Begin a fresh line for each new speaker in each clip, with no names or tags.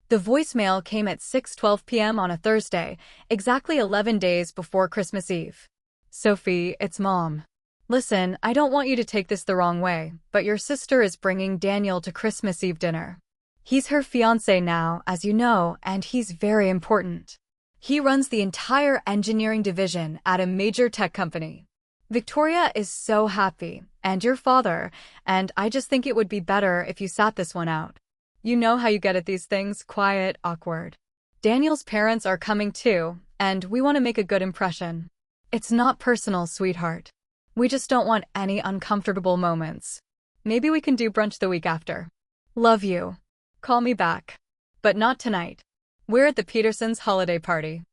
The voicemail came at 6:12 p.m. on a Thursday, exactly 11 days before Christmas Eve. Sophie, it's Mom. Listen, I don't want you to take this the wrong way, but your sister is bringing Daniel to Christmas Eve dinner. He's her fiancé now, as you know, and he's very important. He runs the entire engineering division at a major tech company. Victoria is so happy, and your father, and I just think it would be better if you sat this one out. You know how you get at these things, quiet, awkward. Daniel's parents are coming too, and we want to make a good impression. It's not personal, sweetheart. We just don't want any uncomfortable moments. Maybe we can do brunch the week after. Love you. Call me back. But not tonight. We're at the Petersons' holiday party.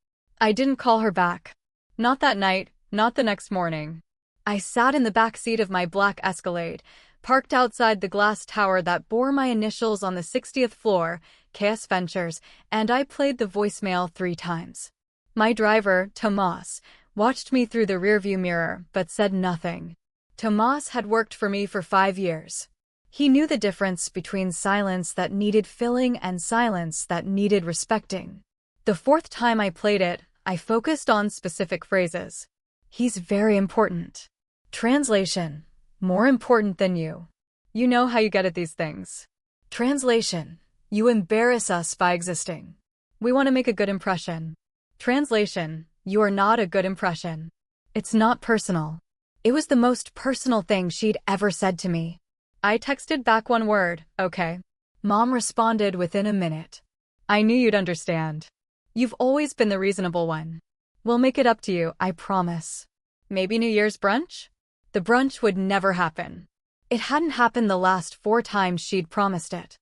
I didn't call her back. Not that night, not the next morning. I sat in the back seat of my black Escalade, parked outside the glass tower that bore my initials on the 60th floor, KS Ventures, and I played the voicemail 3 times. My driver, Tomas, watched me through the rearview mirror, but said nothing. Tomas had worked for me for 5 years. He knew the difference between silence that needed filling and silence that needed respecting. The 4th time I played it, I focused on specific phrases. He's very important. Translation. More important than you. You know how you get at these things. Translation. You embarrass us by existing. We want to make a good impression. Translation. You are not a good impression. It's not personal. It was the most personal thing she'd ever said to me. I texted back one word, okay. Mom responded within a minute. I knew you'd understand. You've always been the reasonable one. We'll make it up to you, I promise. Maybe New Year's brunch? The brunch would never happen. It hadn't happened the last 4 times she'd promised it.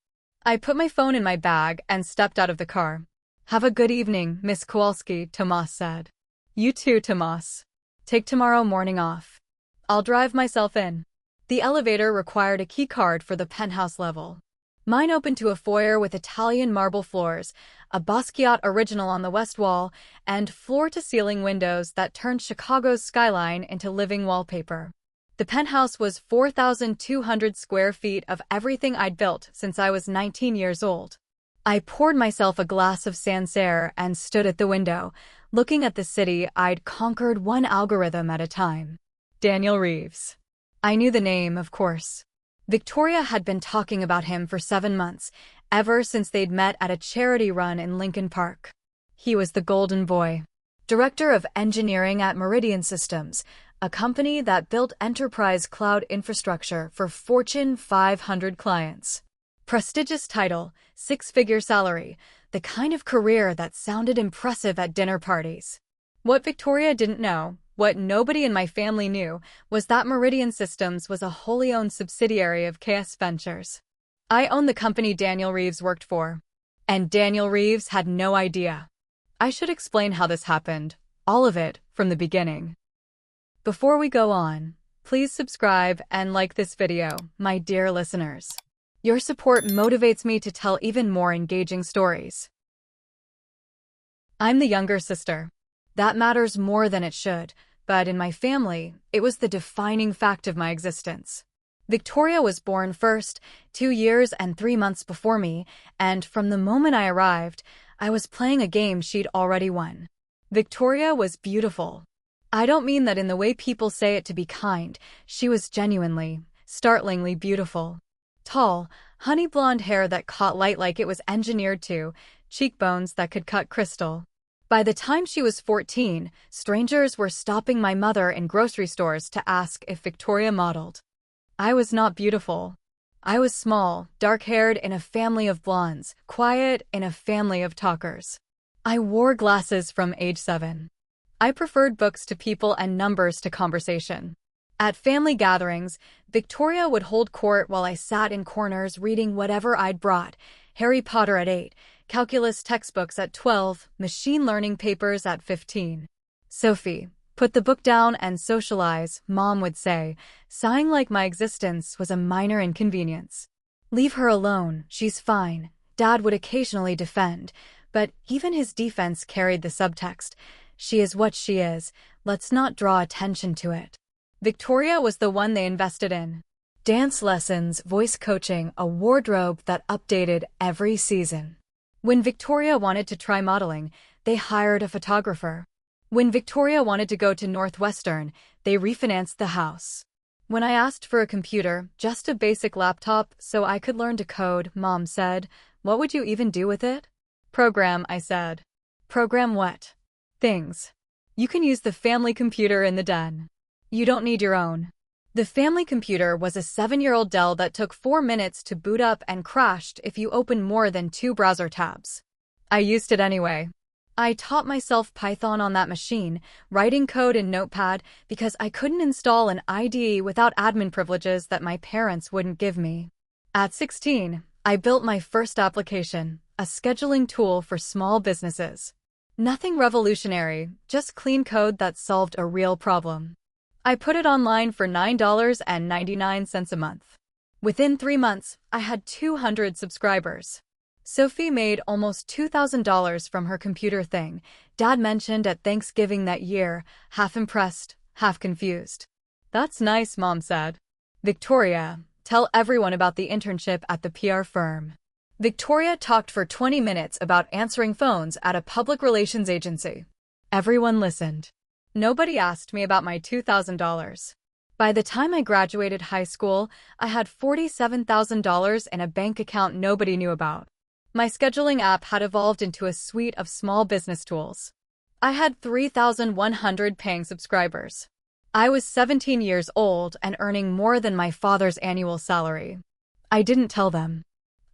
I put my phone in my bag and stepped out of the car. Have a good evening, Miss Kowalski, Tomas said. You too, Tomas. Take tomorrow morning off. I'll drive myself in. The elevator required a key card for the penthouse level. Mine opened to a foyer with Italian marble floors, a Basquiat original on the west wall, and floor-to-ceiling windows that turned Chicago's skyline into living wallpaper. The penthouse was 4,200 square feet of everything I'd built since I was 19 years old. I poured myself a glass of Fiancé and stood at the window, looking at the city I'd conquered one algorithm at a time. Daniel Reeves. I knew the name, of course. Victoria had been talking about him for 7 months, ever since they'd met at a charity run in Lincoln Park. He was the golden boy. Director of engineering at Meridian Systems, a company that built enterprise cloud infrastructure for Fortune 500 clients. Prestigious title, 6-figure salary, the kind of career that sounded impressive at dinner parties. What Victoria didn't know, what nobody in my family knew, was that Meridian Systems was a wholly owned subsidiary of KS Ventures. I owned the company Daniel Reeves worked for. And Daniel Reeves had no idea. I should explain how this happened, all of it, from the beginning. Before we go on, please subscribe and like this video, my dear listeners. Your support motivates me to tell even more engaging stories. I'm the younger sister. That matters more than it should, but in my family, it was the defining fact of my existence. Victoria was born first, 2 years and 3 months before me, and from the moment I arrived, I was playing a game she'd already won. Victoria was beautiful. I don't mean that in the way people say it to be kind. She was genuinely, startlingly beautiful. Tall, honey blonde hair that caught light like it was engineered to, cheekbones that could cut crystal. By the time she was 14, strangers were stopping my mother in grocery stores to ask if Victoria modeled. I was not beautiful. I was small, dark-haired in a family of blondes, quiet in a family of talkers. I wore glasses from age 7. I preferred books to people and numbers to conversation. At family gatherings, Victoria would hold court while I sat in corners reading whatever I'd brought, Harry Potter at 8, calculus textbooks at 12, machine learning papers at 15. Sophie, put the book down and socialize, Mom would say, sighing like my existence was a minor inconvenience. Leave her alone, she's fine, Dad would occasionally defend, but even his defense carried the subtext. She is what she is, let's not draw attention to it. Victoria was the one they invested in. Dance lessons, voice coaching, a wardrobe that updated every season. When Victoria wanted to try modeling, they hired a photographer. When Victoria wanted to go to Northwestern, they refinanced the house. When I asked for a computer, just a basic laptop, so I could learn to code, Mom said, "What would you even do with it?" "Program," I said. "Program what?" "Things. You can use the family computer in the den. You don't need your own." The family computer was a 7-year-old Dell that took 4 minutes to boot up and crashed if you opened more than 2 browser tabs. I used it anyway. I taught myself Python on that machine, writing code in Notepad because I couldn't install an IDE without admin privileges that my parents wouldn't give me. At 16, I built my first application, a scheduling tool for small businesses. Nothing revolutionary, just clean code that solved a real problem. I put it online for $9.99 a month. Within 3 months, I had 200 subscribers. Sophie made almost $2,000 from her computer thing, Dad mentioned at Thanksgiving that year, half impressed, half confused. "That's nice," Mom said. "Victoria, tell everyone about the internship at the PR firm." Victoria talked for 20 minutes about answering phones at a public relations agency. Everyone listened. Nobody asked me about my $2,000. By the time I graduated high school, I had $47,000 in a bank account nobody knew about. My scheduling app had evolved into a suite of small business tools. I had 3,100 paying subscribers. I was 17 years old and earning more than my father's annual salary. I didn't tell them.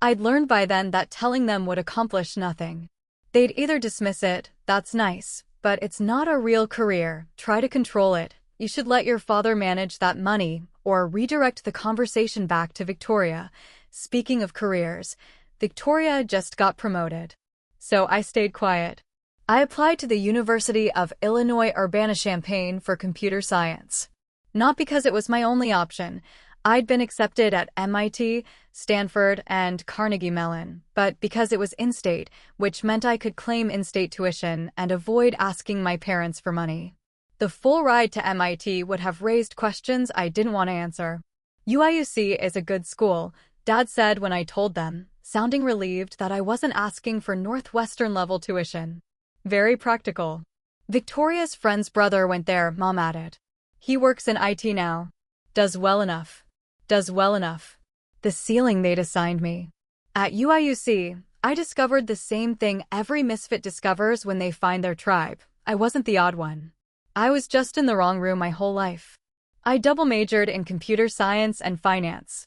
I'd learned by then that telling them would accomplish nothing. They'd either dismiss it, "That's nice, but it's not a real career, try to control it, you should let your father manage that money," or redirect the conversation back to Victoria. Speaking of careers, Victoria just got promoted. So I stayed quiet. I applied to the University of Illinois Urbana-Champaign for computer science. Not because it was my only option. I'd been accepted at MIT, Stanford, and Carnegie Mellon, but because it was in-state, which meant I could claim in-state tuition and avoid asking my parents for money. The full ride to MIT would have raised questions I didn't want to answer. "UIUC is a good school," Dad said when I told them, sounding relieved that I wasn't asking for Northwestern-level tuition. "Very practical." "Victoria's friend's brother went there," Mom added. "He works in IT now. Does well enough." Does well enough. The ceiling they'd assigned me. At UIUC, I discovered the same thing every misfit discovers when they find their tribe. I wasn't the odd one. I was just in the wrong room my whole life. I double majored in computer science and finance.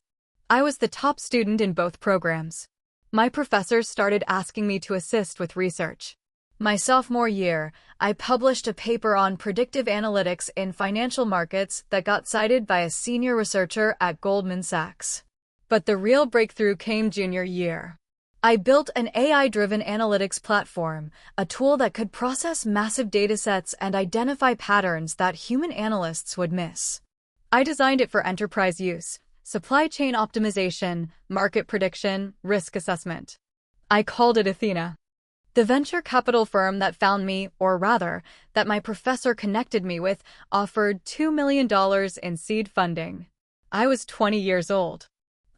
I was the top student in both programs. My professors started asking me to assist with research. My sophomore year, I published a paper on predictive analytics in financial markets that got cited by a senior researcher at Goldman Sachs. But the real breakthrough came junior year. I built an AI-driven analytics platform, a tool that could process massive datasets and identify patterns that human analysts would miss. I designed it for enterprise use, supply chain optimization, market prediction, risk assessment. I called it Athena. The venture capital firm that found me, or rather, that my professor connected me with, offered $2 million in seed funding. I was 20 years old.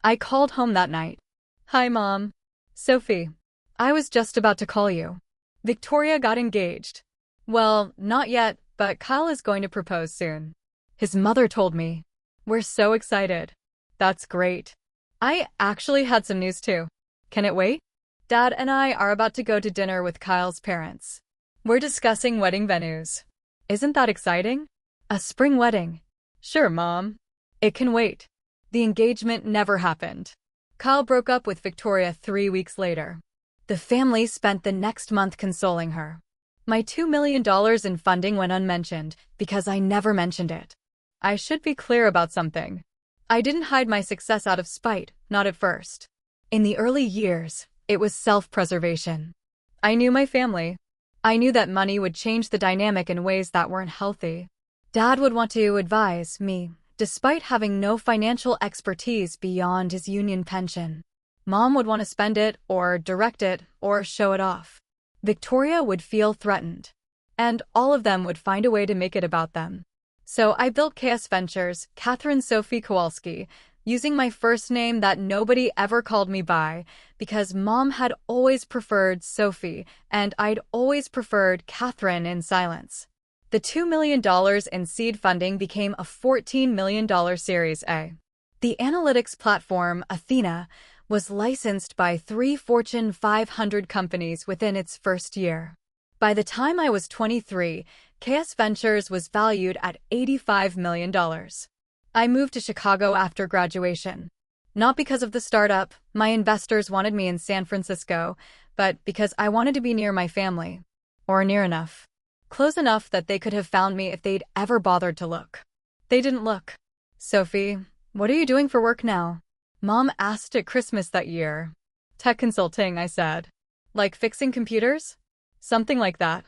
I called home that night. "Hi, Mom. Sophie. I was just about to call you. Victoria got engaged." "Well, not yet, but Kyle is going to propose soon." His mother told me. "We're so excited." "That's great. I actually had some news too. Can it wait?" Dad and I are about to go to dinner with Kyle's parents. We're discussing wedding venues. Isn't that exciting? A spring wedding. Sure, Mom. It can wait. The engagement never happened. Kyle broke up with Victoria 3 weeks later. The family spent the next month consoling her. My $2 million in funding went unmentioned because I never mentioned it. I should be clear about something. I didn't hide my success out of spite, not at first. In the early years, it was self-preservation. I knew my family. I knew that money would change the dynamic in ways that weren't healthy. Dad would want to advise me, despite having no financial expertise beyond his union pension. Mom would want to spend it, or direct it, or show it off. Victoria would feel threatened. And all of them would find a way to make it about them. So I built KS Ventures, Catherine Sophie Kowalski, using my first name that nobody ever called me by, because Mom had always preferred Sophie, and I'd always preferred Catherine in silence. The $2 million in seed funding became a $14 million Series A. The analytics platform, Athena, was licensed by 3 Fortune 500 companies within its first year. By the time I was 23, KS Ventures was valued at $85 million. I moved to Chicago after graduation. Not because of the startup, my investors wanted me in San Francisco, but because I wanted to be near my family. Or near enough. Close enough that they could have found me if they'd ever bothered to look. They didn't look. Sophie, what are you doing for work now? Mom asked at Christmas that year. Tech consulting, I said. Like fixing computers? Something like that.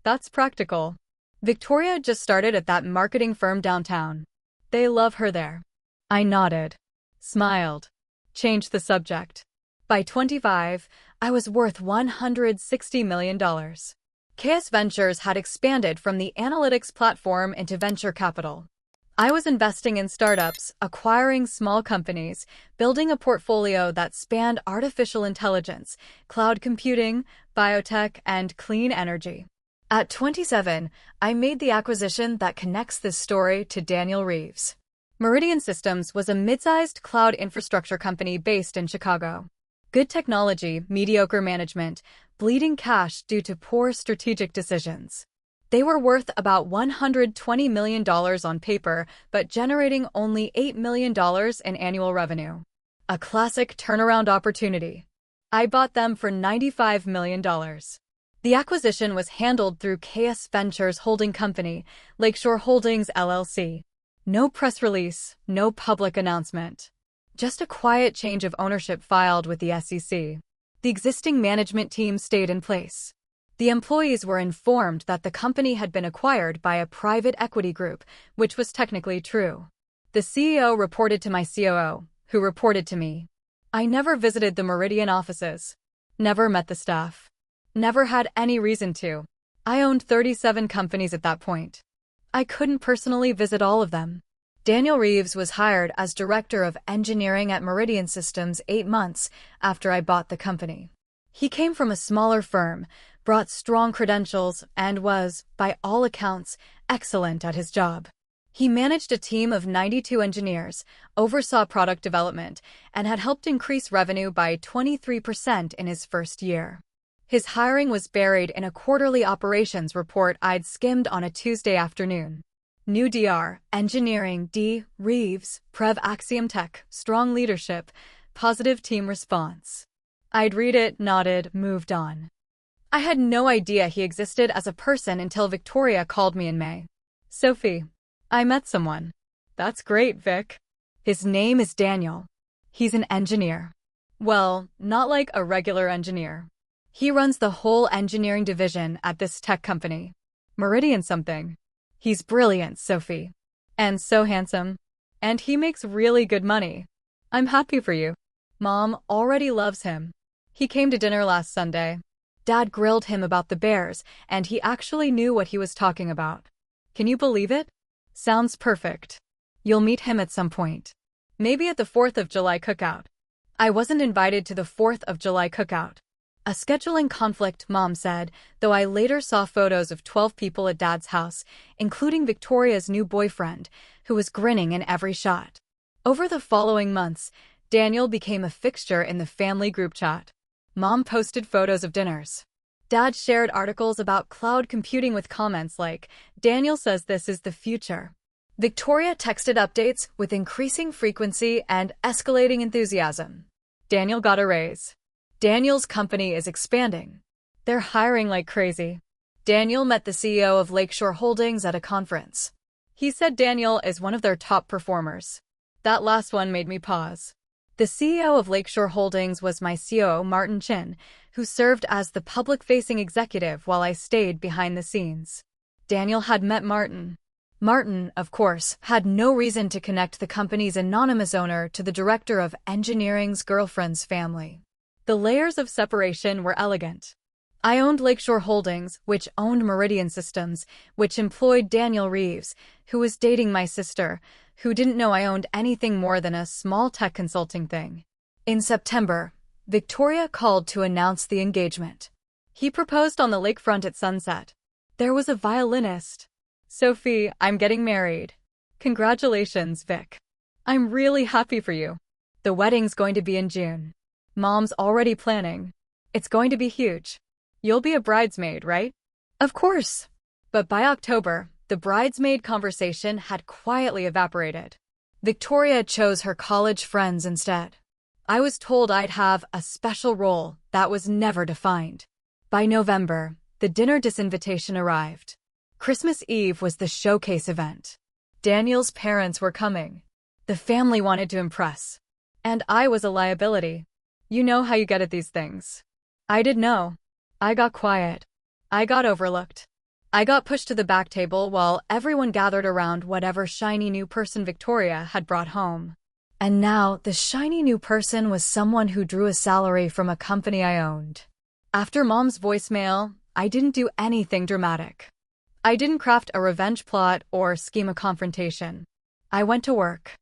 That's practical. Victoria just started at that marketing firm downtown. They love her there. I nodded. Smiled. Changed the subject. By 25, I was worth $160 million. KS Ventures had expanded from the analytics platform into venture capital. I was investing in startups, acquiring small companies, building a portfolio that spanned artificial intelligence, cloud computing, biotech, and clean energy. At 27, I made the acquisition that connects this story to Daniel Reeves. Meridian Systems was a mid-sized cloud infrastructure company based in Chicago. Good technology, mediocre management, bleeding cash due to poor strategic decisions. They were worth about $120 million on paper, but generating only $8 million in annual revenue. A classic turnaround opportunity. I bought them for $95 million. The acquisition was handled through KS Ventures holding company, Lakeshore Holdings LLC. No press release, no public announcement. Just a quiet change of ownership filed with the SEC. The existing management team stayed in place. The employees were informed that the company had been acquired by a private equity group, which was technically true. The CEO reported to my COO, who reported to me. I never visited the Meridian offices. Never met the staff. Never had any reason to. I owned 37 companies at that point. I couldn't personally visit all of them. Daniel Reeves was hired as Director of Engineering at Meridian Systems 8 months after I bought the company. He came from a smaller firm, brought strong credentials, and was, by all accounts, excellent at his job. He managed a team of 92 engineers, oversaw product development, and had helped increase revenue by 23% in his first year. His hiring was buried in a quarterly operations report I'd skimmed on a Tuesday afternoon. New DR, Engineering, D, Reeves, Prev Axiom Tech, Strong Leadership, Positive Team Response. I'd read it, nodded, moved on. I had no idea he existed as a person until Victoria called me in May. Sophie, I met someone. That's great, Vic. His name is Daniel. He's an engineer. Well, not like a regular engineer. He runs the whole engineering division at this tech company. Meridian something. He's brilliant, Sophie. And so handsome. And he makes really good money. I'm happy for you. Mom already loves him. He came to dinner last Sunday. Dad grilled him about the Bears, and he actually knew what he was talking about. Can you believe it? Sounds perfect. You'll meet him at some point. Maybe at the 4th of July cookout. I wasn't invited to the 4th of July cookout. A scheduling conflict, Mom said, though I later saw photos of 12 people at Dad's house, including Victoria's new boyfriend, who was grinning in every shot. Over the following months, Daniel became a fixture in the family group chat. Mom posted photos of dinners. Dad shared articles about cloud computing with comments like, "Daniel says this is the future." Victoria texted updates with increasing frequency and escalating enthusiasm. Daniel got a raise. Daniel's company is expanding. They're hiring like crazy. Daniel met the CEO of Lakeshore Holdings at a conference. He said Daniel is one of their top performers. That last one made me pause. The CEO of Lakeshore Holdings was my COO, Martin Chin, who served as the public-facing executive while I stayed behind the scenes. Daniel had met Martin. Martin, of course, had no reason to connect the company's anonymous owner to the director of engineering's girlfriend's family. The layers of separation were elegant. I owned Lakeshore Holdings, which owned Meridian Systems, which employed Daniel Reeves, who was dating my sister, who didn't know I owned anything more than a small tech consulting thing. In September, Victoria called to announce the engagement. He proposed on the lakefront at sunset. There was a violinist. Sophie, I'm getting married. Congratulations, Vic. I'm really happy for you. The wedding's going to be in June. Mom's already planning. It's going to be huge. You'll be a bridesmaid, right? Of course. But by October, the bridesmaid conversation had quietly evaporated. Victoria chose her college friends instead. I was told I'd have a special role that was never defined. By November, the dinner disinvitation arrived. Christmas Eve was the showcase event. Daniel's parents were coming. The family wanted to impress. And I was a liability. You know how you get at these things. I did know. I got quiet. I got overlooked. I got pushed to the back table while everyone gathered around whatever shiny new person Victoria had brought home. And now, the shiny new person was someone who drew a salary from a company I owned. After Mom's voicemail, I didn't do anything dramatic. I didn't craft a revenge plot or scheme a confrontation. I went to work.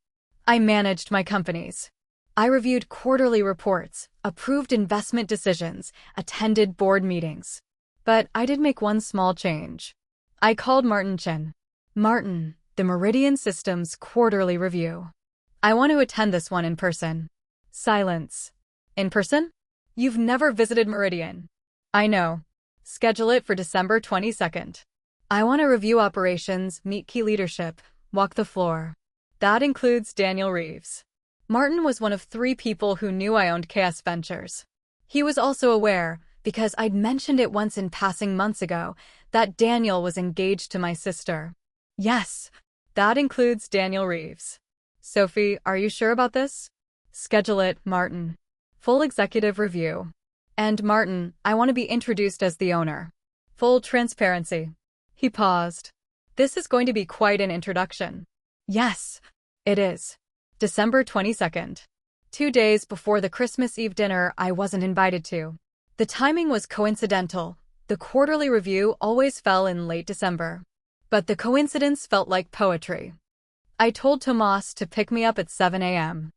I managed my companies. I reviewed quarterly reports, approved investment decisions, attended board meetings. But I did make one small change. I called Martin Chen. Martin, the Meridian Systems quarterly review. I want to attend this one in person. Silence. In person? You've never visited Meridian. I know. Schedule it for December 22nd. I want to review operations, meet key leadership, walk the floor. That includes Daniel Reeves. Martin was one of 3 people who knew I owned KS Ventures. He was also aware, because I'd mentioned it once in passing months ago, that Daniel was engaged to my sister. Yes, that includes Daniel Reeves. Sophie, are you sure about this? Schedule it, Martin. Full executive review. And Martin, I want to be introduced as the owner. Full transparency. He paused. This is going to be quite an introduction. Yes, it is. December 22nd. 2 days before the Christmas Eve dinner I wasn't invited to. The timing was coincidental. The quarterly review always fell in late December. But the coincidence felt like poetry. I told Tomas to pick me up at 7 a.m.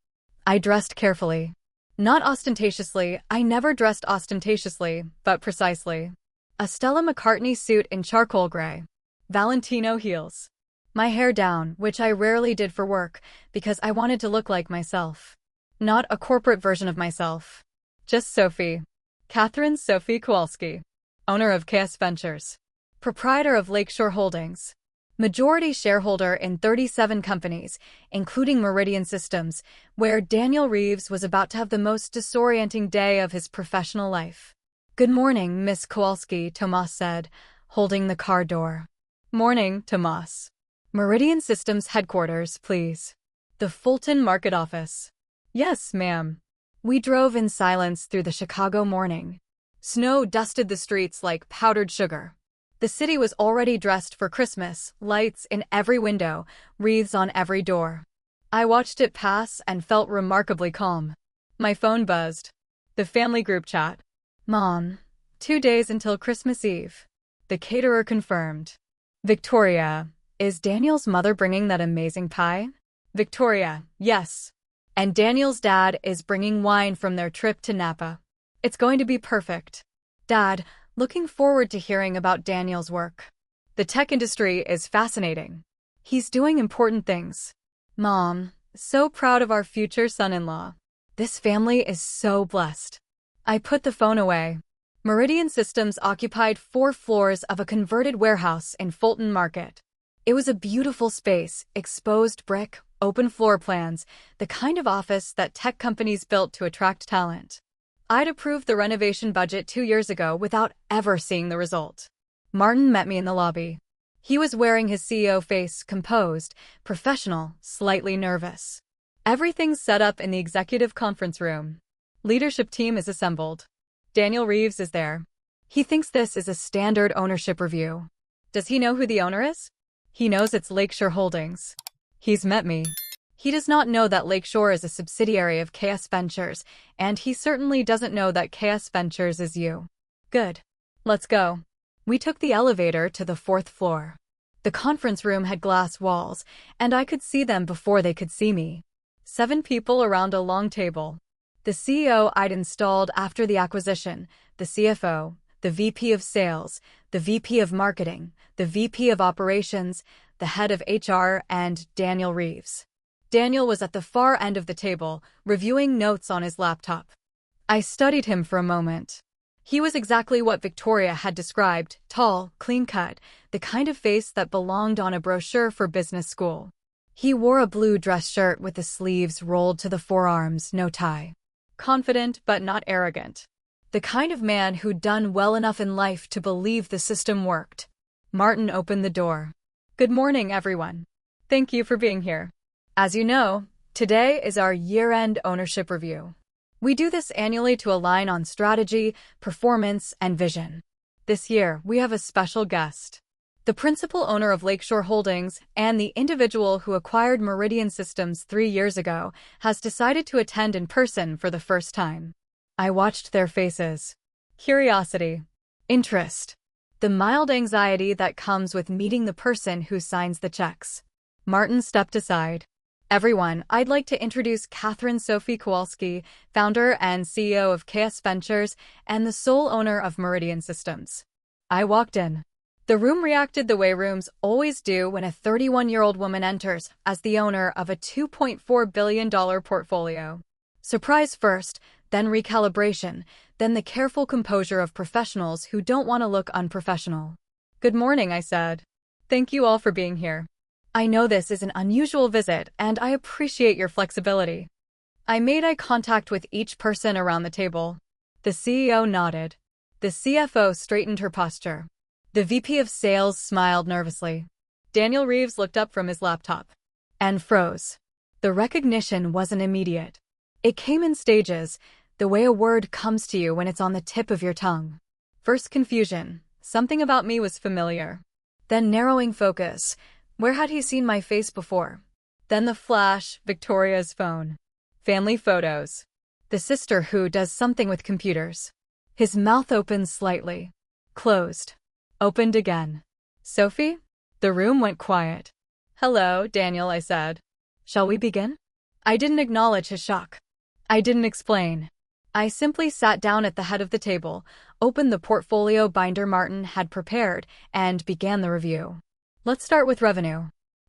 I dressed carefully. Not ostentatiously, I never dressed ostentatiously, but precisely. A Stella McCartney suit in charcoal gray. Valentino heels. My hair down, which I rarely did for work, because I wanted to look like myself. Not a corporate version of myself. Just Sophie. Catherine Sophie Kowalski. Owner of KS Ventures. Proprietor of Lakeshore Holdings. Majority shareholder in 37 companies, including Meridian Systems, where Daniel Reeves was about to have the most disorienting day of his professional life. Good morning, Miss Kowalski, Tomas said, holding the car door. Morning, Tomas. Meridian Systems headquarters, please. The Fulton Market office. Yes, ma'am. We drove in silence through the Chicago morning. Snow dusted the streets like powdered sugar. The city was already dressed for Christmas, lights in every window, wreaths on every door. I watched it pass and felt remarkably calm. My phone buzzed. The family group chat. Mom, 2 days until Christmas Eve. The caterer confirmed. Victoria, is Daniel's mother bringing that amazing pie? Victoria, yes. And Daniel's dad is bringing wine from their trip to Napa. It's going to be perfect. Dad, looking forward to hearing about Daniel's work. The tech industry is fascinating. He's doing important things. Mom, so proud of our future son-in-law. This family is so blessed. I put the phone away. Meridian Systems occupied 4 floors of a converted warehouse in Fulton Market. It was a beautiful space, exposed brick, open floor plans, the kind of office that tech companies built to attract talent. I'd approved the renovation budget 2 years ago without ever seeing the result. Martin met me in the lobby. He was wearing his CEO face, composed, professional, slightly nervous. Everything's set up in the executive conference room. Leadership team is assembled. Daniel Reeves is there. He thinks this is a standard ownership review. Does he know who the owner is? He knows it's Lakeshore Holdings. He's met me. He does not know that Lakeshore is a subsidiary of KS Ventures, and he certainly doesn't know that KS Ventures is you. Good. Let's go. We took the elevator to the 4th floor. The conference room had glass walls, and I could see them before they could see me. 7 people around a long table. The CEO I'd installed after the acquisition, the CFO, the VP of Sales, the VP of Marketing, the VP of Operations, the head of HR, and Daniel Reeves. Daniel was at the far end of the table, reviewing notes on his laptop. I studied him for a moment. He was exactly what Victoria had described, tall, clean-cut, the kind of face that belonged on a brochure for business school. He wore a blue dress shirt with the sleeves rolled to the forearms, no tie. Confident but not arrogant. The kind of man who'd done well enough in life to believe the system worked. Martin opened the door. Good morning, everyone. Thank you for being here. As you know, today is our year-end ownership review. We do this annually to align on strategy, performance, and vision. This year, we have a special guest. The principal owner of Lakeshore Holdings and the individual who acquired Meridian Systems 3 years ago has decided to attend in person for the first time. I watched their faces. Curiosity. Interest. The mild anxiety that comes with meeting the person who signs the checks. Martin stepped aside. Everyone, I'd like to introduce Catherine Sophie Kowalski, founder and CEO of KS Ventures and the sole owner of Meridian Systems. I walked in. The room reacted the way rooms always do when a 31-year-old woman enters as the owner of a $2.4 billion portfolio. Surprise first, then recalibration, then the careful composure of professionals who don't want to look unprofessional. Good morning, I said. Thank you all for being here. I know this is an unusual visit, and I appreciate your flexibility. I made eye contact with each person around the table. The CEO nodded. The CFO straightened her posture. The VP of Sales smiled nervously. Daniel Reeves looked up from his laptop and froze. The recognition wasn't immediate. It came in stages, the way a word comes to you when it's on the tip of your tongue. First confusion, something about me was familiar. Then narrowing focus, where had he seen my face before? Then the flash, Victoria's phone. Family photos. The sister who does something with computers. His mouth opened slightly. Closed. Opened again. Sophie? The room went quiet. Hello, Daniel, I said. Shall we begin? I didn't acknowledge his shock. I didn't explain. I simply sat down at the head of the table, opened the portfolio binder Martin had prepared, and began the review. Let's start with revenue.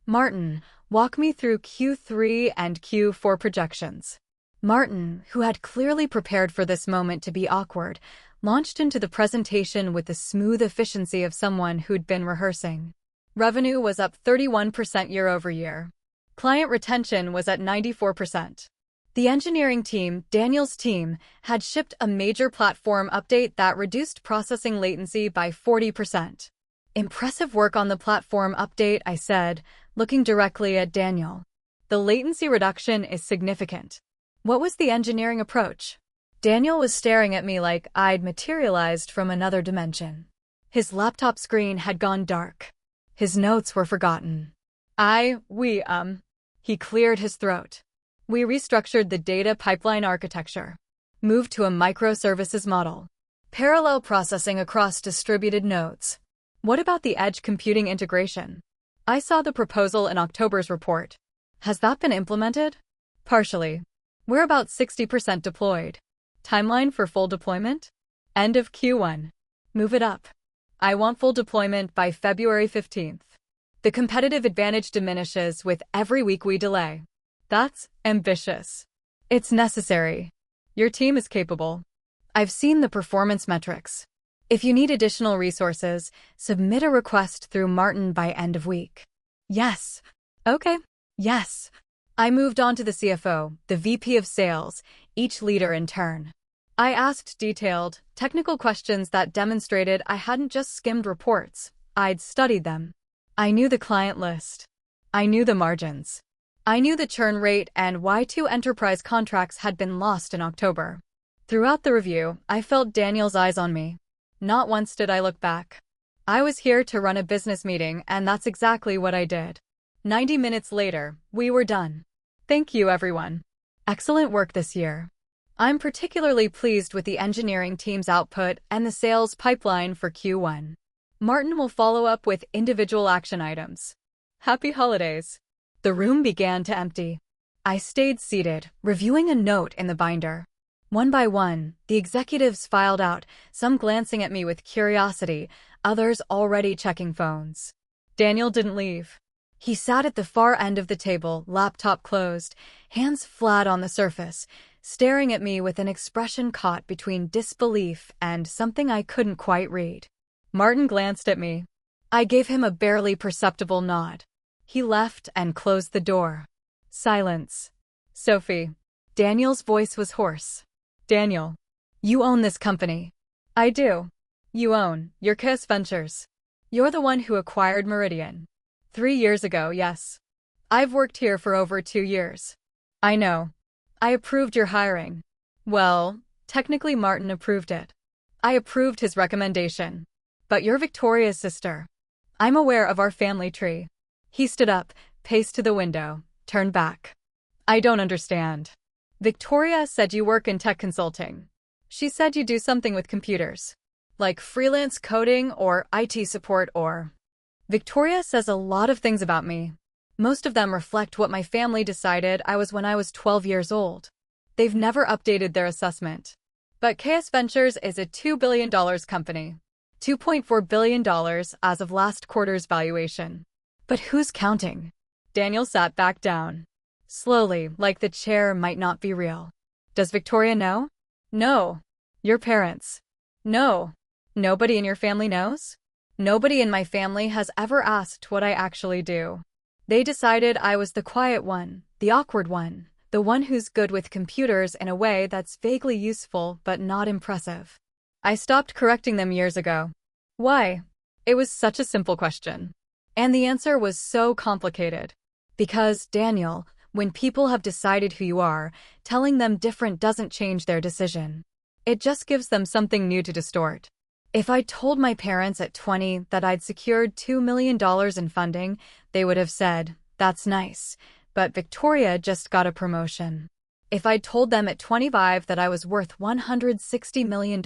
Martin, walk me through Q3 and Q4 projections. Martin, who had clearly prepared for this moment to be awkward, launched into the presentation with the smooth efficiency of someone who'd been rehearsing. Revenue was up 31% year-over-year. Client retention was at 94%. The engineering team, Daniel's team, had shipped a major platform update that reduced processing latency by 40%. Impressive work on the platform update, I said, looking directly at Daniel. The latency reduction is significant. What was the engineering approach? Daniel was staring at me like I'd materialized from another dimension. His laptop screen had gone dark. His notes were forgotten. He cleared his throat. We restructured the data pipeline architecture. Moved to a microservices model. Parallel processing across distributed nodes. What about the edge computing integration? I saw the proposal in October's report. Has that been implemented? Partially. We're about 60% deployed. Timeline for full deployment? End of Q1. Move it up. I want full deployment by February 15th. The competitive advantage diminishes with every week we delay. That's ambitious. It's necessary. Your team is capable. I've seen the performance metrics. If you need additional resources, submit a request through Martin by end of week. Yes. Okay. Yes. I moved on to the CFO, the VP of Sales, each leader in turn. I asked detailed, technical questions that demonstrated I hadn't just skimmed reports, I'd studied them. I knew the client list. I knew the margins. I knew the churn rate and why 2 enterprise contracts had been lost in October. Throughout the review, I felt Daniel's eyes on me. Not once did I look back. I was here to run a business meeting, and that's exactly what I did. 90 minutes later, we were done. Thank you, everyone. Excellent work this year. I'm particularly pleased with the engineering team's output and the sales pipeline for Q1. Martin will follow up with individual action items. Happy holidays. The room began to empty. I stayed seated, reviewing a note in the binder. One by one, the executives filed out, some glancing at me with curiosity, others already checking phones. Daniel didn't leave. He sat at the far end of the table, laptop closed, hands flat on the surface, staring at me with an expression caught between disbelief and something I couldn't quite read. Martin glanced at me. I gave him a barely perceptible nod. He left and closed the door. Silence. Sophie. Daniel's voice was hoarse. Daniel. You own this company. I do. You own your Kiss Ventures. You're the one who acquired Meridian. 3 years ago, yes. I've worked here for over 2 years. I know. I approved your hiring. Well, technically Martin approved it. I approved his recommendation. But you're Victoria's sister. I'm aware of our family tree. He stood up, paced to the window, turned back. I don't understand. Victoria said you work in tech consulting. She said you do something with computers. Like freelance coding or IT support or... Victoria says a lot of things about me. Most of them reflect what my family decided I was when I was 12 years old. They've never updated their assessment. But KS Ventures is a $2 billion company. $2.4 billion as of last quarter's valuation. But who's counting? Daniel sat back down. Slowly, like the chair might not be real. Does Victoria know? No. Your parents? No. Nobody in your family knows? Nobody in my family has ever asked what I actually do. They decided I was the quiet one, the awkward one, the one who's good with computers in a way that's vaguely useful but not impressive. I stopped correcting them years ago. Why? It was such a simple question. And the answer was so complicated. Because, Daniel, when people have decided who you are, telling them different doesn't change their decision. It just gives them something new to distort. If I'd told my parents at 20 that I'd secured $2 million in funding, they would have said, that's nice, but Victoria just got a promotion. If I'd told them at 25 that I was worth $160 million,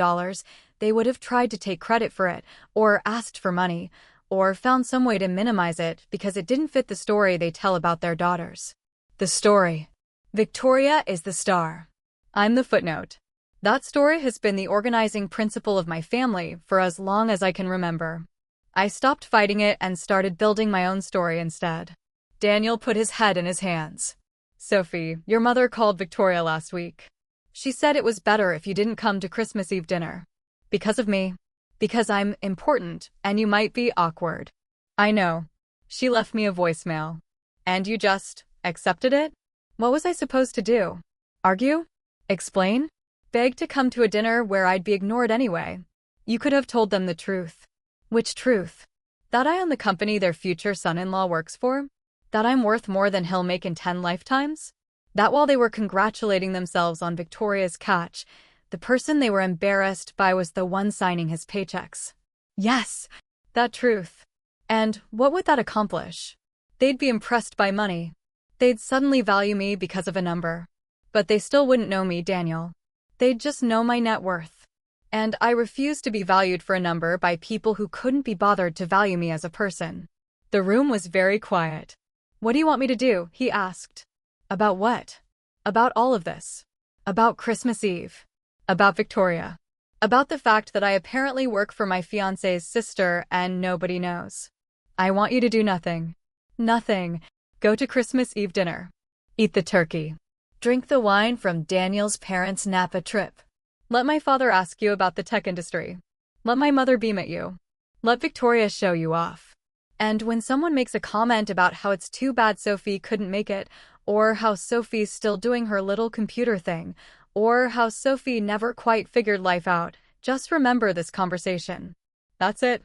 they would have tried to take credit for it, or asked for money, or found some way to minimize it because it didn't fit the story they tell about their daughters. The story. Victoria is the star. I'm the footnote. That story has been the organizing principle of my family for as long as I can remember. I stopped fighting it and started building my own story instead. Daniel put his head in his hands. Sophie, your mother called Victoria last week. She said it was better if you didn't come to Christmas Eve dinner. Because of me. Because I'm important, and you might be awkward. I know. She left me a voicemail. And you just accepted it? What was I supposed to do? Argue? Explain? Beg to come to a dinner where I'd be ignored anyway. You could have told them the truth. Which truth? That I own the company their future son-in-law works for? That I'm worth more than he'll make in 10 lifetimes? That while they were congratulating themselves on Victoria's catch, the person they were embarrassed by was the one signing his paychecks. Yes, that truth. And what would that accomplish? They'd be impressed by money. They'd suddenly value me because of a number. But they still wouldn't know me, Daniel. They'd just know my net worth. And I refused to be valued for a number by people who couldn't be bothered to value me as a person. The room was very quiet. What do you want me to do? He asked. About what? About all of this. About Christmas Eve. About Victoria. About the fact that I apparently work for my fiancé's sister and nobody knows. I want you to do nothing. Nothing. Go to Christmas Eve dinner. Eat the turkey. Drink the wine from Daniel's parents' Napa trip. Let my father ask you about the tech industry. Let my mother beam at you. Let Victoria show you off. And when someone makes a comment about how it's too bad Sophie couldn't make it, or how Sophie's still doing her little computer thing, or how Sophie never quite figured life out, just remember this conversation. That's it.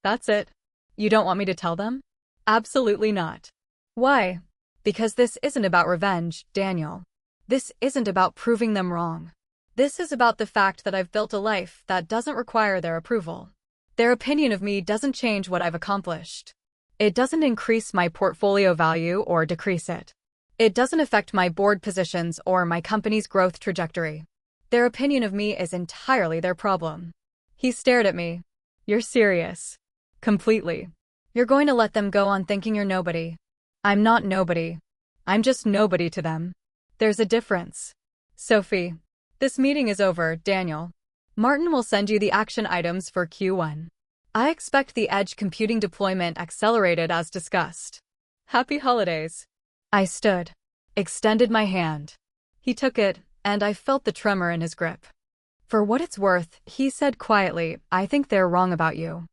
That's it. You don't want me to tell them? Absolutely not. Why? Because this isn't about revenge, Daniel. This isn't about proving them wrong. This is about the fact that I've built a life that doesn't require their approval. Their opinion of me doesn't change what I've accomplished. It doesn't increase my portfolio value or decrease it. It doesn't affect my board positions or my company's growth trajectory. Their opinion of me is entirely their problem. He stared at me. You're serious. Completely. You're going to let them go on thinking you're nobody. I'm not nobody. I'm just nobody to them. There's a difference. Sophie. This meeting is over, Daniel. Martin will send you the action items for Q1. I expect the edge computing deployment accelerated as discussed. Happy holidays. I stood, extended my hand. He took it, and I felt the tremor in his grip. For what it's worth, he said quietly, I think they're wrong about you.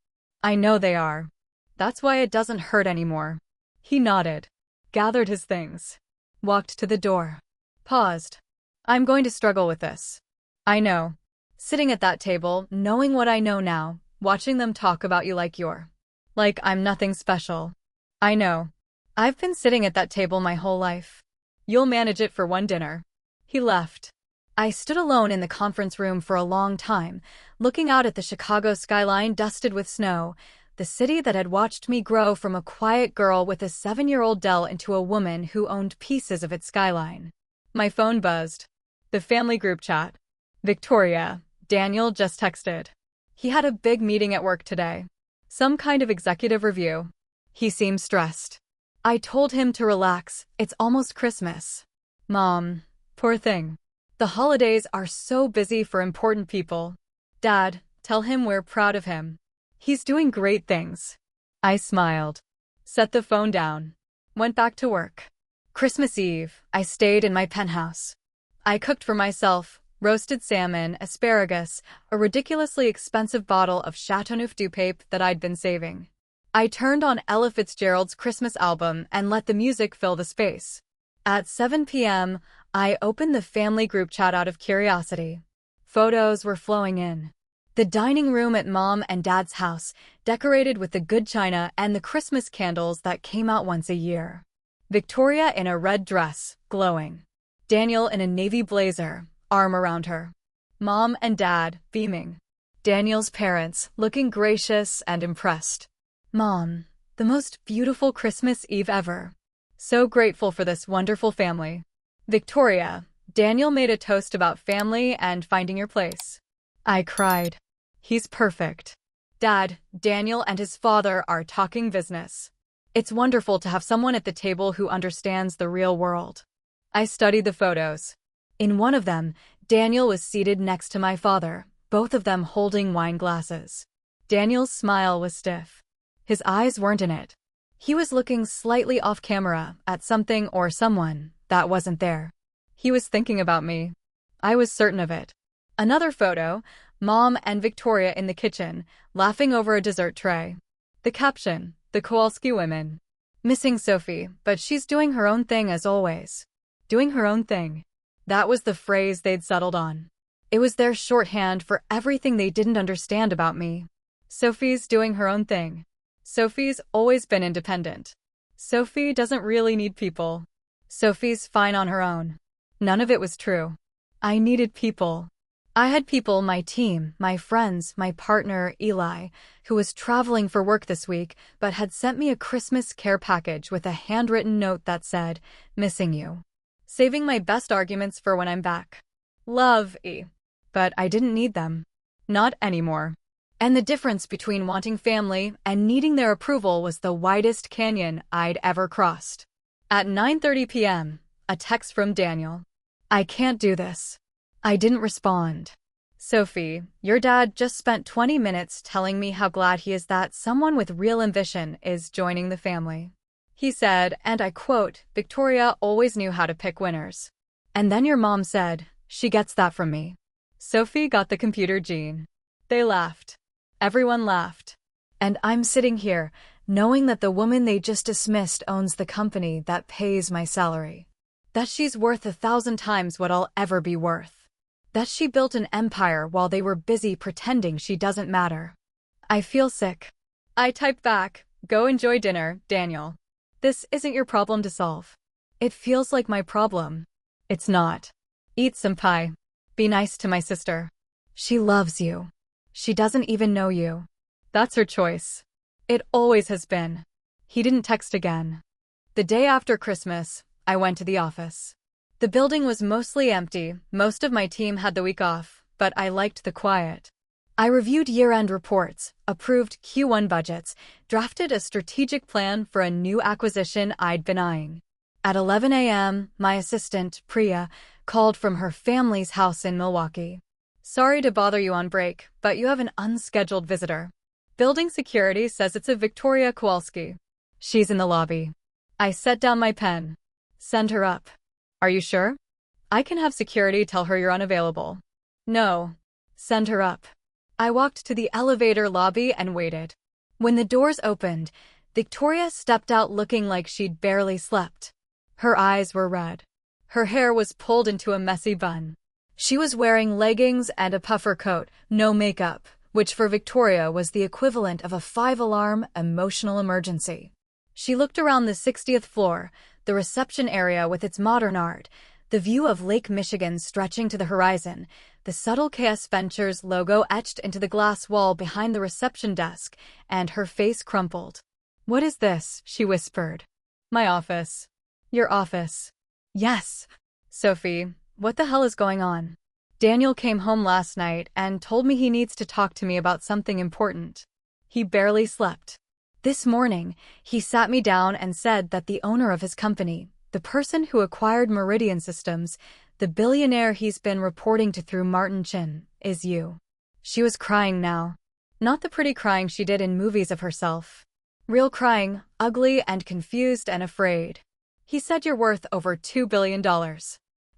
I know they are. That's why it doesn't hurt anymore. He nodded, gathered his things, walked to the door, paused. I'm going to struggle with this. I know. Sitting at that table, knowing what I know now, watching them talk about you like I'm nothing special. I know. I've been sitting at that table my whole life. You'll manage it for one dinner. He left. I stood alone in the conference room for a long time, looking out at the Chicago skyline dusted with snow, the city that had watched me grow from a quiet girl with a 7-year-old Dell into a woman who owned pieces of its skyline. My phone buzzed. The family group chat. Victoria, Daniel just texted. He had a big meeting at work today. Some kind of executive review. He seemed stressed. I told him to relax, it's almost Christmas. Mom, poor thing. The holidays are so busy for important people. Dad, tell him we're proud of him. He's doing great things. I smiled. Set the phone down. Went back to work. Christmas Eve, I stayed in my penthouse. I cooked for myself, roasted salmon, asparagus, a ridiculously expensive bottle of Chateauneuf du Pape that I'd been saving. I turned on Ella Fitzgerald's Christmas album and let the music fill the space. At 7 p.m., I opened the family group chat out of curiosity. Photos were flowing in. The dining room at Mom and Dad's house, decorated with the good china and the Christmas candles that came out once a year. Victoria in a red dress, glowing. Daniel in a navy blazer, arm around her. Mom and Dad, beaming. Daniel's parents, looking gracious and impressed. Mom, the most beautiful Christmas Eve ever. So grateful for this wonderful family. Victoria, Daniel made a toast about family and finding your place. I cried. He's perfect. Dad, Daniel and his father are talking business. It's wonderful to have someone at the table who understands the real world. I studied the photos. In one of them, Daniel was seated next to my father, both of them holding wine glasses. Daniel's smile was stiff. His eyes weren't in it. He was looking slightly off camera at something or someone that wasn't there. He was thinking about me. I was certain of it. Another photo, Mom and Victoria in the kitchen, laughing over a dessert tray. The caption, the Kowalski women. Missing Sophie, but she's doing her own thing as always. Doing her own thing. That was the phrase they'd settled on. It was their shorthand for everything they didn't understand about me. Sophie's doing her own thing. Sophie's always been independent. Sophie doesn't really need people. Sophie's fine on her own. None of it was true. I needed people. I had people, my team, my friends, my partner, Eli, who was traveling for work this week, but had sent me a Christmas care package with a handwritten note that said, missing you. Saving my best arguments for when I'm back. Love, E. But I didn't need them. Not anymore. And the difference between wanting family and needing their approval was the widest canyon I'd ever crossed. At 9:30 p.m., a text from Daniel. I can't do this. I didn't respond. Sophie, your dad just spent 20 minutes telling me how glad he is that someone with real ambition is joining the family. He said, and I quote, Victoria always knew how to pick winners. And then your mom said, she gets that from me. Sophie got the computer gene. They laughed. Everyone laughed. And I'm sitting here, knowing that the woman they just dismissed owns the company that pays my salary. That she's worth 1,000 times what I'll ever be worth. That she built an empire while they were busy pretending she doesn't matter. I feel sick. I typed back, go enjoy dinner, Daniel. This isn't your problem to solve. It feels like my problem. It's not. Eat some pie. Be nice to my sister. She loves you. She doesn't even know you. That's her choice. It always has been. He didn't text again. The day after Christmas, I went to the office. The building was mostly empty, most of my team had the week off, but I liked the quiet. I reviewed year-end reports, approved Q1 budgets, drafted a strategic plan for a new acquisition I'd been eyeing. At 11 a.m., my assistant, Priya, called from her family's house in Milwaukee. Sorry to bother you on break, but you have an unscheduled visitor. Building security says it's a Victoria Kowalski. She's in the lobby. I set down my pen. Send her up. Are you sure? I can have security tell her you're unavailable. No. Send her up. I walked to the elevator lobby and waited. When the doors opened, Victoria stepped out looking like she'd barely slept. Her eyes were red. Her hair was pulled into a messy bun. She was wearing leggings and a puffer coat, no makeup, which for Victoria was the equivalent of a 5-alarm emotional emergency. She looked around the 60th floor, the reception area with its modern art, the view of Lake Michigan stretching to the horizon, the subtle KS Ventures logo etched into the glass wall behind the reception desk, and her face crumpled. "What is this?" she whispered. "My office." "Your office?" "Yes." "Sophie, what the hell is going on?" "Daniel came home last night and told me he needs to talk to me about something important. He barely slept. This morning, he sat me down and said that the owner of his company, the person who acquired Meridian Systems, the billionaire he's been reporting to through Martin Chin, is you." She was crying now. Not the pretty crying she did in movies of herself. Real crying, ugly and confused and afraid. "He said you're worth over $2 billion.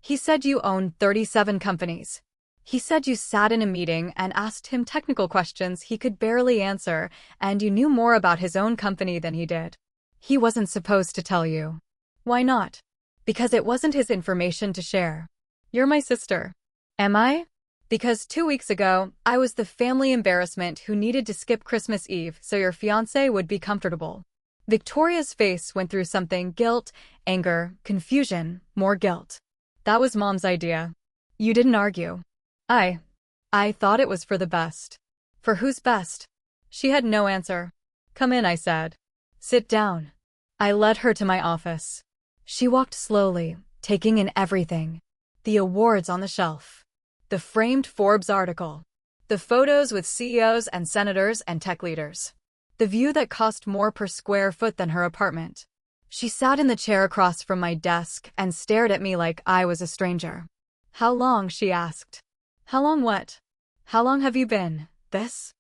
He said you own 37 companies. He said you sat in a meeting and asked him technical questions he could barely answer, and you knew more about his own company than he did. He wasn't supposed to tell you." "Why not?" "Because it wasn't his information to share." "You're my sister." "Am I?" "Because 2 weeks ago, I was the family embarrassment who needed to skip Christmas Eve so your fiancé would be comfortable." Victoria's face went through something: guilt, anger, confusion, more guilt. "That was Mom's idea." "You didn't argue." I thought it was for the best." "For whose best?" She had no answer. "Come in," I said. "Sit down." I led her to my office. She walked slowly, taking in everything. The awards on the shelf. The framed Forbes article. The photos with CEOs and senators and tech leaders. The view that cost more per square foot than her apartment. She sat in the chair across from my desk and stared at me like I was a stranger. "How long?" she asked. "How long what?" "How long have you been this?"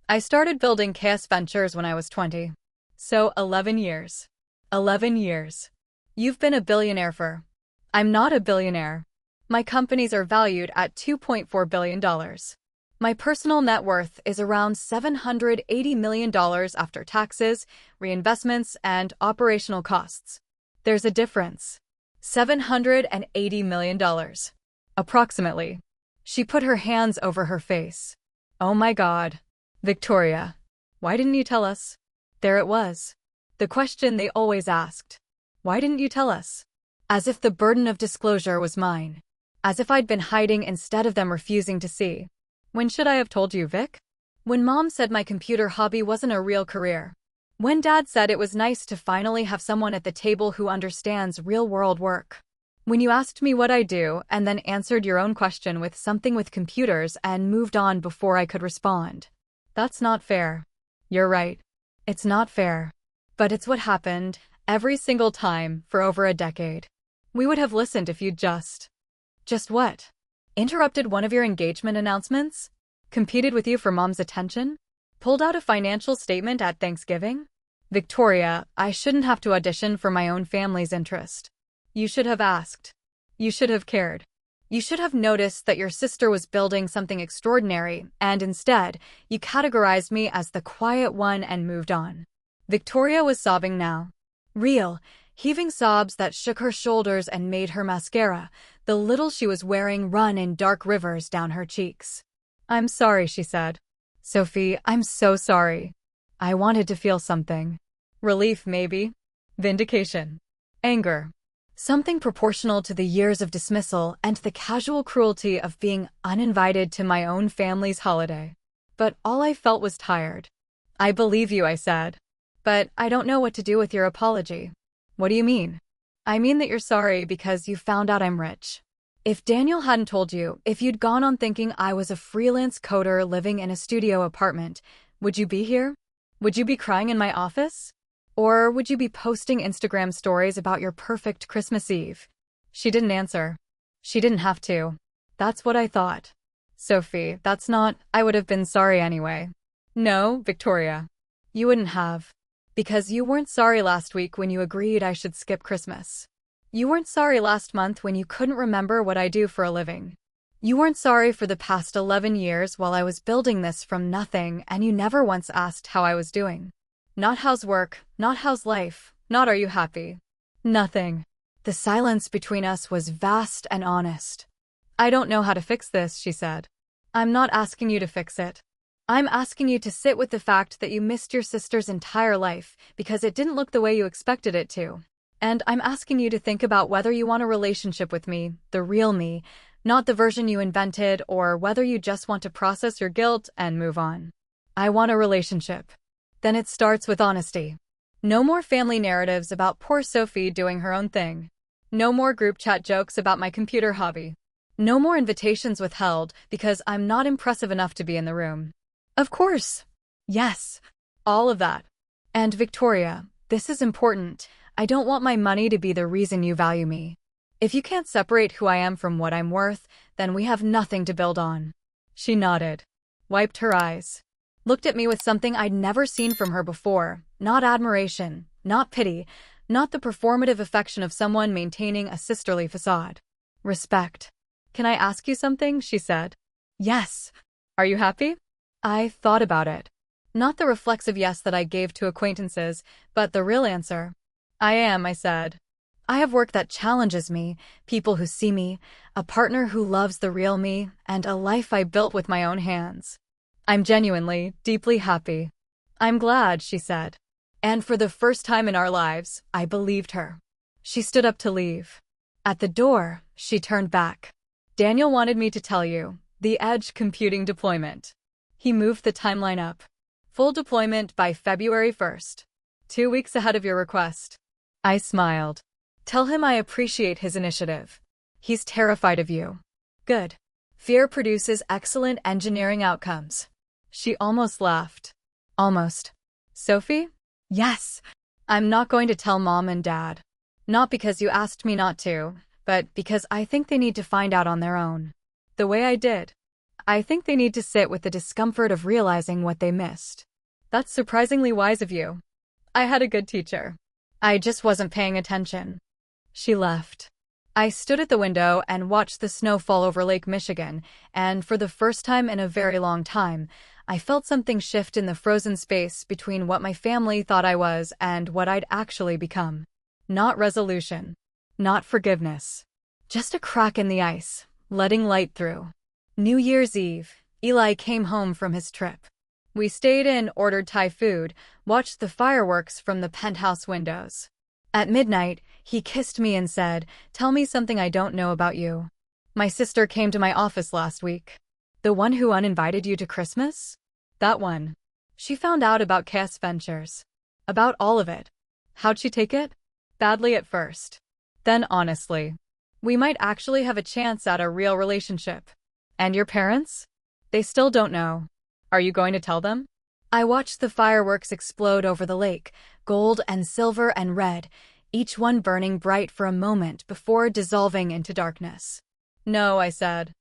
"I started building KS Ventures when I was 20. So 11 years. 11 years. You've been a billionaire for..." "I'm not a billionaire. My companies are valued at $2.4 billion. My personal net worth is around $780 million after taxes, reinvestments, and operational costs. There's a difference. $780 million. Approximately." She put her hands over her face. "Oh my God. Victoria. Why didn't you tell us?" There it was. The question they always asked. Why didn't you tell us? As if the burden of disclosure was mine. As if I'd been hiding instead of them refusing to see. "When should I have told you, Vic?" "When Mom said my computer hobby wasn't a real career. When Dad said it was nice to finally have someone at the table who understands real-world work. When you asked me what I do and then answered your own question with something with computers and moved on before I could respond. That's not fair." "You're right. It's not fair. But it's what happened, every single time, for over a decade. We would have listened if you'd just..." "Just what?" "Interrupted one of your engagement announcements? Competed with you for Mom's attention? Pulled out a financial statement at Thanksgiving?" "Victoria, I shouldn't have to audition for my own family's interest. You should have asked. You should have cared. You should have noticed that your sister was building something extraordinary, and instead, you categorized me as the quiet one and moved on." Victoria was sobbing now. Real, heaving sobs that shook her shoulders and made her mascara, the little she was wearing, run in dark rivers down her cheeks. "I'm sorry," she said. "Sophie, I'm so sorry. I wanted to feel something. Relief, maybe. Vindication. Anger. Something proportional to the years of dismissal and the casual cruelty of being uninvited to my own family's holiday. But all I felt was tired." "I believe you," I said. "But I don't know what to do with your apology." "What do you mean?" "I mean that you're sorry because you found out I'm rich." If Daniel hadn't told you, if you'd gone on thinking I was a freelance coder living in a studio apartment, would you be here? Would you be crying in my office? Or would you be posting Instagram stories about your perfect Christmas Eve? She didn't answer. She didn't have to. That's what I thought. Sophie, that's not, I would have been sorry anyway. No, Victoria. You wouldn't have. Because you weren't sorry last week when you agreed I should skip Christmas. You weren't sorry last month when you couldn't remember what I do for a living. You weren't sorry for the past 11 years while I was building this from nothing and you never once asked how I was doing. Not how's work, not how's life, not are you happy. Nothing. The silence between us was vast and honest. I don't know how to fix this, she said. I'm not asking you to fix it. I'm asking you to sit with the fact that you missed your sister's entire life because it didn't look the way you expected it to. And I'm asking you to think about whether you want a relationship with me, the real me, not the version you invented, or whether you just want to process your guilt and move on. I want a relationship. Then it starts with honesty. No more family narratives about poor Sophie doing her own thing. No more group chat jokes about my computer hobby. No more invitations withheld because I'm not impressive enough to be in the room. Of course. Yes. All of that. And Victoria, this is important. I don't want my money to be the reason you value me. If you can't separate who I am from what I'm worth, then we have nothing to build on. She nodded, wiped her eyes, looked at me with something I'd never seen from her before, not admiration, not pity, not the performative affection of someone maintaining a sisterly facade. Respect. Can I ask you something? She said. Yes. Are you happy? I thought about it. Not the reflexive yes that I gave to acquaintances, but the real answer. I am, I said. I have work that challenges me, people who see me, a partner who loves the real me, and a life I built with my own hands. I'm genuinely, deeply happy. I'm glad, she said. And for the first time in our lives, I believed her. She stood up to leave. At the door, she turned back. Daniel wanted me to tell you, the edge computing deployment. He moved the timeline up. Full deployment by February 1st. 2 weeks ahead of your request. I smiled. Tell him I appreciate his initiative. He's terrified of you. Good. Fear produces excellent engineering outcomes. She almost laughed. Almost. Sophie? Yes. I'm not going to tell Mom and Dad. Not because you asked me not to, but because I think they need to find out on their own. The way I did. I think they need to sit with the discomfort of realizing what they missed. That's surprisingly wise of you. I had a good teacher. I just wasn't paying attention. She left. I stood at the window and watched the snow fall over Lake Michigan, and for the first time in a very long time, I felt something shift in the frozen space between what my family thought I was and what I'd actually become. Not resolution. Not forgiveness. Just a crack in the ice, letting light through. New Year's Eve, Eli came home from his trip. We stayed in, ordered Thai food, watched the fireworks from the penthouse windows. At midnight, he kissed me and said, "Tell me something I don't know about you. My sister came to my office last week. The one who uninvited you to Christmas? That one. She found out about Chaos Ventures. About all of it. How'd she take it? Badly at first. Then honestly. We might actually have a chance at a real relationship. And your parents? They still don't know. Are you going to tell them?" I watched the fireworks explode over the lake, gold and silver and red, each one burning bright for a moment before dissolving into darkness. "No," I said.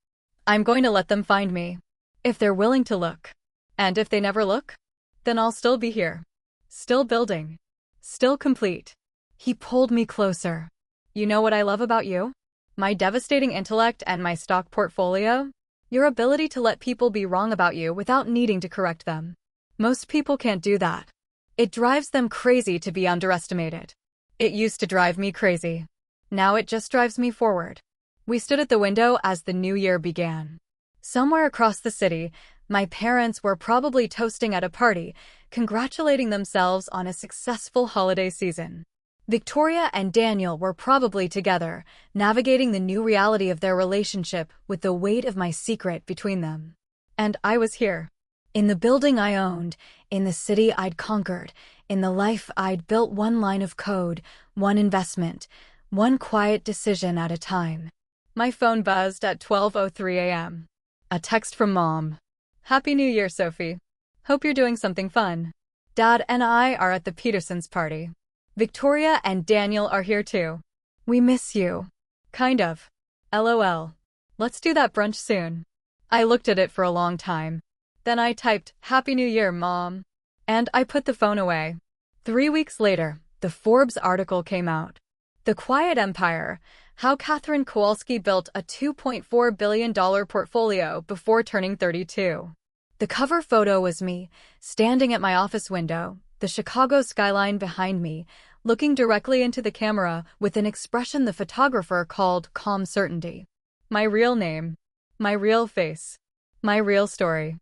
"I'm going to let them find me. If they're willing to look. And if they never look, then I'll still be here. Still building. Still complete." He pulled me closer. "You know what I love about you? My devastating intellect and my stock portfolio? Your ability to let people be wrong about you without needing to correct them. Most people can't do that. It drives them crazy to be underestimated. It used to drive me crazy. Now it just drives me forward." We stood at the window as the new year began. Somewhere across the city, my parents were probably toasting at a party, congratulating themselves on a successful holiday season. Victoria and Daniel were probably together, navigating the new reality of their relationship with the weight of my secret between them. And I was here. In the building I owned, in the city I'd conquered, in the life I'd built, one line of code, one investment, one quiet decision at a time. My phone buzzed at 12:03 a.m. A text from Mom. Happy New Year, Sophie. Hope you're doing something fun. Dad and I are at the Petersons' party. Victoria and Daniel are here too. We miss you. Kind of. LOL. Let's do that brunch soon. I looked at it for a long time. Then I typed, Happy New Year, Mom. And I put the phone away. 3 weeks later, the Forbes article came out. The Quiet Empire: How Catherine Kowalski Built a $2.4 billion Portfolio Before Turning 32. The cover photo was me, standing at my office window, the Chicago skyline behind me, looking directly into the camera with an expression the photographer called calm certainty. My real name. My real face. My real story.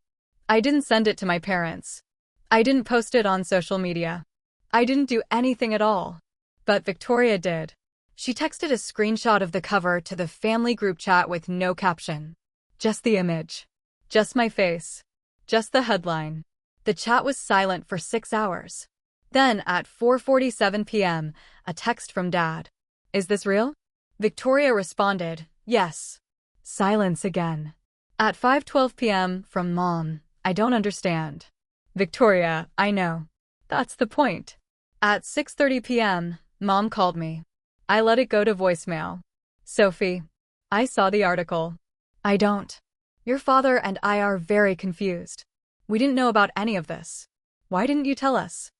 I didn't send it to my parents. I didn't post it on social media. I didn't do anything at all. But Victoria did. She texted a screenshot of the cover to the family group chat with no caption. Just the image. Just my face. Just the headline. The chat was silent for 6 hours. Then, at 4:47 p.m., a text from Dad. Is this real? Victoria responded, yes. Silence again. At 5:12 p.m., from Mom. I don't understand. Victoria, I know. That's the point. At 6:30 p.m., Mom called me. I let it go to voicemail. Sophie, I saw the article. I don't. Your father and I are very confused. We didn't know about any of this. Why didn't you tell us?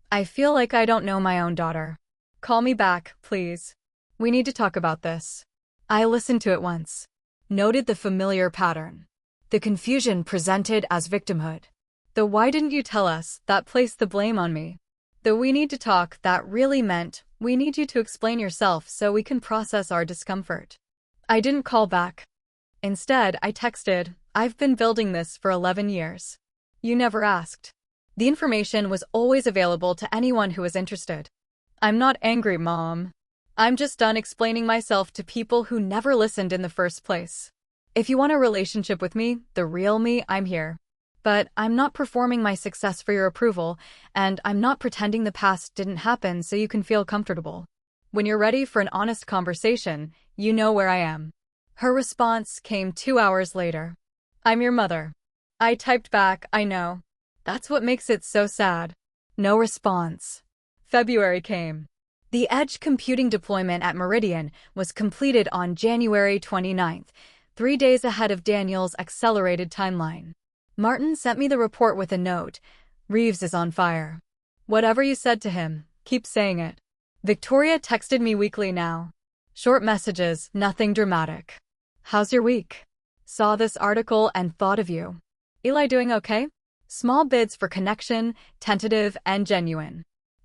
I feel like I don't know my own daughter. Call me back, please. We need to talk about this. I listened to it once. Noted the familiar pattern. The confusion presented as victimhood. The why didn't you tell us that placed the blame on me. The we need to talk that really meant we need you to explain yourself so we can process our discomfort. I didn't call back. Instead, I texted, I've been building this for 11 years. You never asked. The information was always available to anyone who was interested. I'm not angry, Mom. I'm just done explaining myself to people who never listened in the first place. If you want a relationship with me, the real me, I'm here. But I'm not performing my success for your approval, and I'm not pretending the past didn't happen so you can feel comfortable. When you're ready for an honest conversation, you know where I am. Her response came 2 hours later. I'm your mother. I typed back, I know. That's what makes it so sad. No response. February came. The edge computing deployment at Meridian was completed on January 29th, 3 days ahead of Daniel's accelerated timeline. Martin sent me the report with a note. Reeves is on fire. Whatever you said to him, keep saying it. Victoria texted me weekly now. Short messages, nothing dramatic. How's your week? Saw this article and thought of you. Eli doing okay? Small bids for connection, tentative and genuine.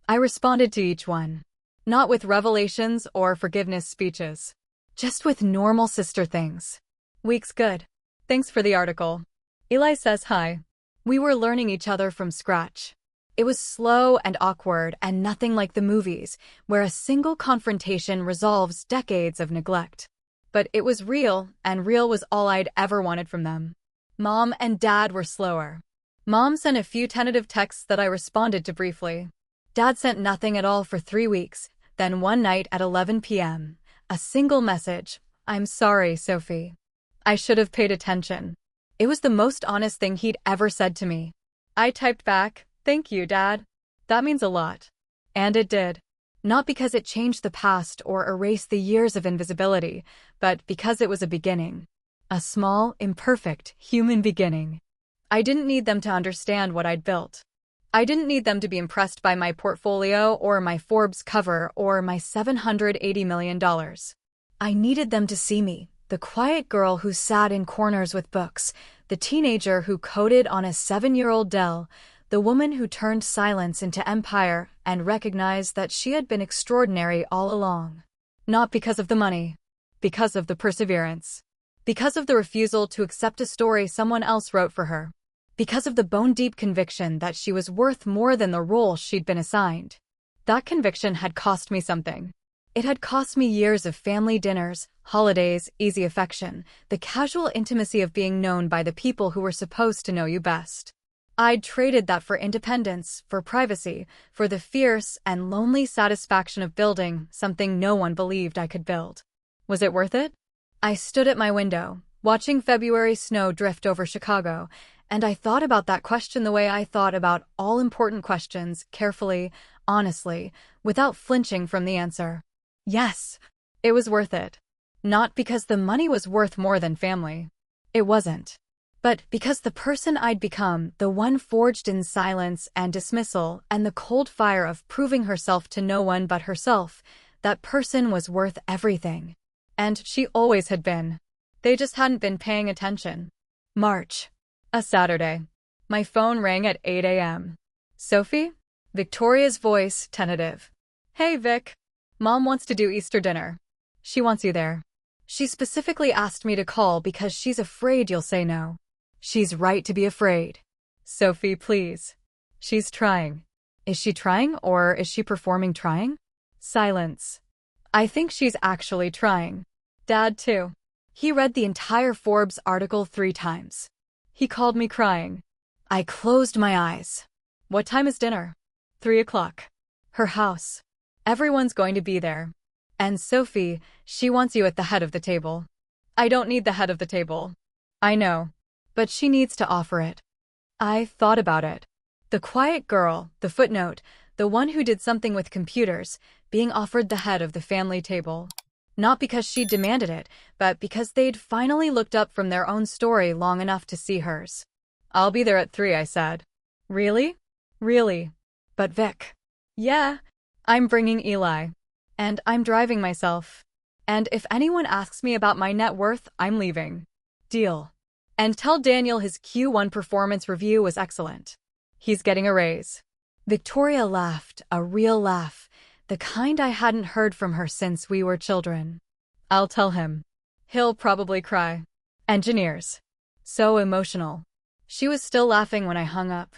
I responded to each one. Not with revelations or forgiveness speeches. Just with normal sister things. Week's good. Thanks for the article. Eli says hi. We were learning each other from scratch. It was slow and awkward and nothing like the movies, where a single confrontation resolves decades of neglect. But it was real, and real was all I'd ever wanted from them. Mom and Dad were slower. Mom sent a few tentative texts that I responded to briefly. Dad sent nothing at all for 3 weeks, then one night at 11 p.m., a single message, I'm sorry, Sophie. I should have paid attention. It was the most honest thing he'd ever said to me. I typed back, thank you, Dad. That means a lot. And it did. Not because it changed the past or erased the years of invisibility, but because it was a beginning. A small, imperfect, human beginning. I didn't need them to understand what I'd built. I didn't need them to be impressed by my portfolio or my Forbes cover or my $780 million. I needed them to see me, the quiet girl who sat in corners with books, the teenager who coded on a 7-year-old Dell, the woman who turned silence into empire and recognized that she had been extraordinary all along. Not because of the money. Because of the perseverance. Because of the refusal to accept a story someone else wrote for her. Because of the bone-deep conviction that she was worth more than the role she'd been assigned. That conviction had cost me something. It had cost me years of family dinners, holidays, easy affection, the casual intimacy of being known by the people who were supposed to know you best. I'd traded that for independence, for privacy, for the fierce and lonely satisfaction of building something no one believed I could build. Was it worth it? I stood at my window, watching February snow drift over Chicago, and I thought about that question the way I thought about all important questions, carefully, honestly, without flinching from the answer. Yes, it was worth it. Not because the money was worth more than family. It wasn't. But because the person I'd become, the one forged in silence and dismissal and the cold fire of proving herself to no one but herself, that person was worth everything. And she always had been. They just hadn't been paying attention. March. A Saturday. My phone rang at 8 a.m. Sophie? Victoria's voice, tentative. Hey, Vic. Mom wants to do Easter dinner. She wants you there. She specifically asked me to call because she's afraid you'll say no. She's right to be afraid. Sophie, please. She's trying. Is she trying, or is she performing trying? Silence. I think she's actually trying. Dad, too. He read the entire Forbes article 3 times. He called me crying. I closed my eyes. What time is dinner? 3 o'clock. Her house. Everyone's going to be there. And Sophie, she wants you at the head of the table. I don't need the head of the table. I know. But she needs to offer it. I thought about it. The quiet girl, the footnote, the one who did something with computers, being offered the head of the family table. Not because she demanded it, but because they'd finally looked up from their own story long enough to see hers. I'll be there at 3, I said. Really? Really? But Vic. Yeah. I'm bringing Eli. And I'm driving myself. And if anyone asks me about my net worth, I'm leaving. Deal. And tell Daniel his Q1 performance review was excellent. He's getting a raise. Victoria laughed, a real laugh, the kind I hadn't heard from her since we were children. I'll tell him. He'll probably cry. Engineers. So emotional. She was still laughing when I hung up.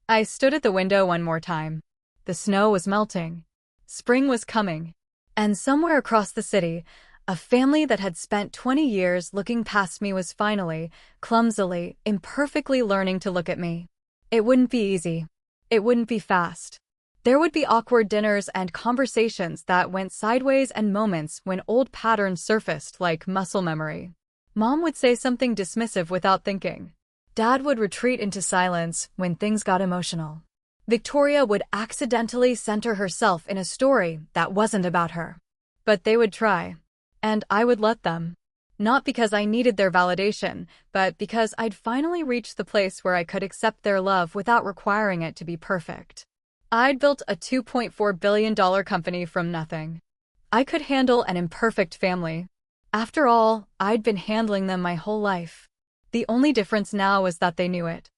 I stood at the window one more time. The snow was melting. Spring was coming. And somewhere across the city, a family that had spent 20 years looking past me was finally, clumsily, imperfectly learning to look at me. It wouldn't be easy. It wouldn't be fast. There would be awkward dinners and conversations that went sideways and moments when old patterns surfaced like muscle memory. Mom would say something dismissive without thinking. Dad would retreat into silence when things got emotional. Victoria would accidentally center herself in a story that wasn't about her. But they would try. And I would let them. Not because I needed their validation, but because I'd finally reached the place where I could accept their love without requiring it to be perfect. I'd built a $2.4 billion company from nothing. I could handle an imperfect family. After all, I'd been handling them my whole life. The only difference now was that they knew it.